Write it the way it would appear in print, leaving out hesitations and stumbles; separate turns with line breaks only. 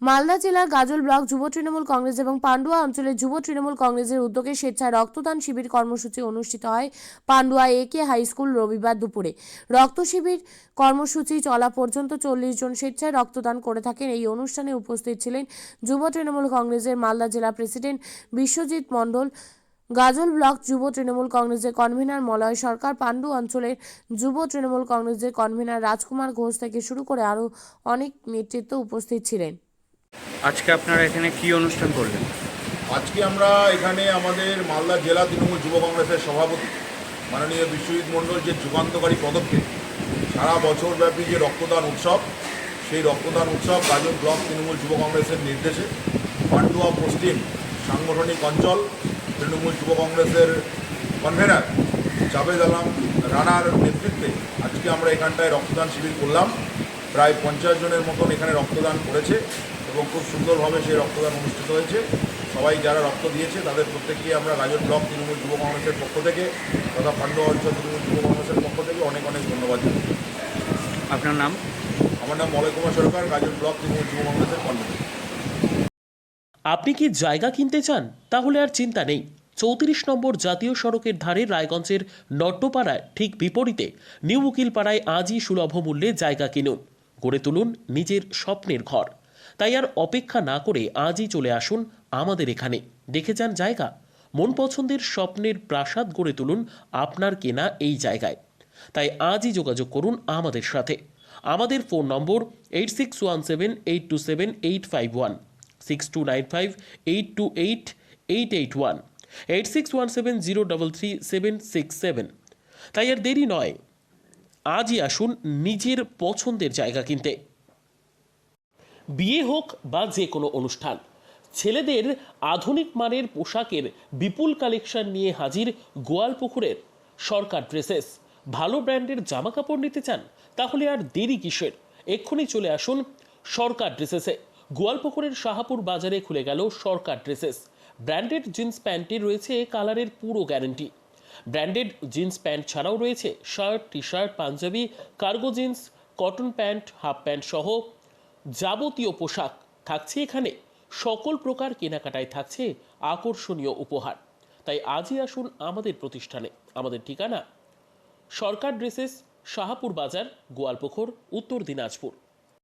মালদা জেলার গাজল ব্লক যুব তৃণমূল কংগ্রেস এবং পান্ডুয়া অঞ্চলের যুব তৃণমূল কংগ্রেসের উদ্যোগে স্বেচ্ছায় রক্তদান শিবির কর্মসূচি অনুষ্ঠিত হয় পান্ডুয়া একে হাই স্কুল রবিবার দুপুরে। রক্ত শিবির কর্মসূচি চলা পর্যন্ত 40 জন স্বেচ্ছায় রক্তদান করে থাকেন। এই অনুষ্ঠানে উপস্থিত ছিলেন যুব তৃণমূল কংগ্রেসের মালদা জেলা প্রেসিডেন্ট বিশ্বজিৎ মণ্ডল, গাজল ব্লক যুব তৃণমূল কংগ্রেসের কনভেনার মলয় সরকার, পান্ডু অঞ্চলের যুব তৃণমূল কংগ্রেসের কনভেনার রাজকুমার ঘোষ থেকে শুরু করে আরও অনেক নেতৃত্ব উপস্থিত ছিলেন।
আজকে আপনারা এখানে কি অনুষ্ঠান করলেন?
আজকে আমরা এখানে আমাদের মালদা জেলা তৃণমূল যুব কংগ্রেসের সভাপতি মাননীয় বিশ্বজিৎ মণ্ডল যে যুগান্তকারী পদক্ষেপ, সারা বছরব্যাপী যে রক্তদান উৎসব, সেই রক্তদান উৎসব গাজল ব্লক তৃণমূল যুব কংগ্রেসের নির্দেশে পান্ডুয়া পশ্চিম সাংগঠনিক অঞ্চল তৃণমূল যুব কংগ্রেসের কনভেনার জাভেদ আলম রানার নেতৃত্বে আজকে আমরা এখানটায় রক্তদান শিবির করলাম। প্রায় 50 জনের মতন এখানে রক্তদান করেছে এবং খুব সুন্দরভাবে সেই রক্তদান অনুষ্ঠিত হয়েছে। সবাই যারা রক্ত দিয়েছে তাদের প্রত্যেককে আমরা গাজল ব্লক তৃণমূল যুব কংগ্রেসের পক্ষ থেকে তথা পান্ডুয়া অঞ্চল তৃণমূল যুব কংগ্রেসের পক্ষ থেকে অনেক অনেক ধন্যবাদ জানাই।
আপনার নাম?
আমার নাম মলয় কুমার সরকার, গাজল ব্লক তৃণমূল যুব কংগ্রেসের কনভেনার।
আপনি কি জায়গা কিনতে চান? তাহলে আর চিন্তা নেই। 34 নম্বর জাতীয় সড়কের ধারে রায়গঞ্জের নট্টপাড়ায় ঠিক বিপরীতে নিউ উকিলপাড়ায় আজই সুলভ মূল্যে জায়গা কিনুন, গড়ে তুলুন নিজের স্বপ্নের ঘর। তাই আর অপেক্ষা না করে আজই চলে আসুন আমাদের এখানে, দেখে যান জায়গা। মন পছন্দের স্বপ্নের প্রাসাদ গড়ে তুলুন আপনার কেনা এই জায়গায়। তাই আজই যোগাযোগ করুন আমাদের সাথে। আমাদের ফোন নম্বর 8617827851, 6295828881, 8617033767। তাই আর দেরি নয়, আজই আসুন নিজের পছন্দের জায়গা কিনতে। বিয়ে হোক বা যে কোনো অনুষ্ঠান, ছেলেদের আধুনিক মানের পোশাকের বিপুল কালেকশন নিয়ে হাজির গোয়ালপুকুরের সরকার ড্রেসেস। ভালো ব্র্যান্ডের জামা কাপড় নিতে চান? তাহলে আর দেরি কিসের? এক্ষুনি চলে আসুন সরকার ড্রেসেসে। গোয়ালপুকুরের শাহাপুর বাজারে খুলে গেল সরকার ড্রেসেস। ব্র্যান্ডেড জিন্স প্যান্টের রয়েছে কালারের পুরো গ্যারেন্টি। ব্র্যান্ডেড জিন্স প্যান্ট ছাড়াও রয়েছে shirt, T shirt, panjabi, cargo jeans, cotton pant, half pant সহ যাবতীয় পোশাক থাকছে এখানে। সকল প্রকার কেনাকাটায় থাকছে আকর্ষণীয় উপহার। তাই আজই আসুন আমাদের প্রতিষ্ঠানে। আমাদের ঠিকানা সরকার ড্রেসেস, শাহাপুর বাজার, গোয়ালপুকুর, উত্তর দিনাজপুর।